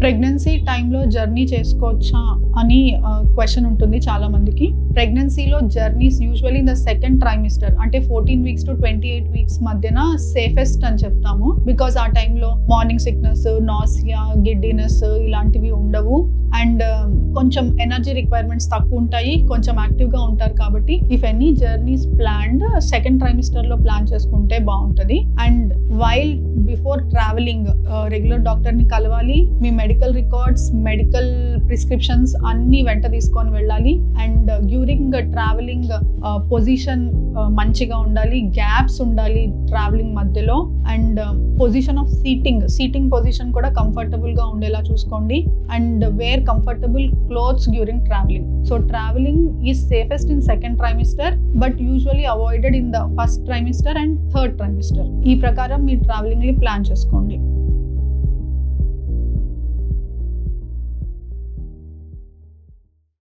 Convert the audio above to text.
Pregnancy టైంలో journey చేసుకోవచ్చా అని క్వశ్చన్ ఉంటుంది చాలా మందికి. ప్రెగ్నెన్సీలో journeys usually in the second trimester అంటే 14 వీక్స్ టు 28 వీక్స్ మధ్యన సేఫెస్ట్ అని చెప్తాము. బికాస్ ఆ టైంలో మార్నింగ్ సిక్నెస్, నాసియా, గిడ్డినెస్ ఇలాంటివి ఉండవు. అండ్ కొంచెం ఎనర్జీ రిక్వైర్మెంట్స్ తక్కువ ఉంటాయి, కొంచెం యాక్టివ్గా ఉంటారు. కాబట్టి if any journeys planned second ట్రైమిస్టర్లో ప్లాన్ చేసుకుంటే బాగుంటుంది. And while before travelling regular డాక్టర్ని కలవాలి. మీ మెడికల్ రికార్డ్స్, మెడికల్ ప్రిస్క్రిప్షన్స్ అన్నీ వెంట తీసుకొని వెళ్ళాలి. అండ్ డ్యూరింగ్ ట్రావెలింగ్ పొజిషన్ మంచిగా ఉండాలి, గ్యాప్స్ ఉండాలి ట్రావెలింగ్ మధ్యలో. And position of seating position కూడా కంఫర్టబుల్గా ఉండేలా చూసుకోండి. And wear comfortable clothes during travelling. So travelling is safest in second trimester but usually avoided in the first trimester and third trimester. ఈ ప్రకారం మీ ట్రావెలింగ్ని ప్లాన్ చేసుకోండి.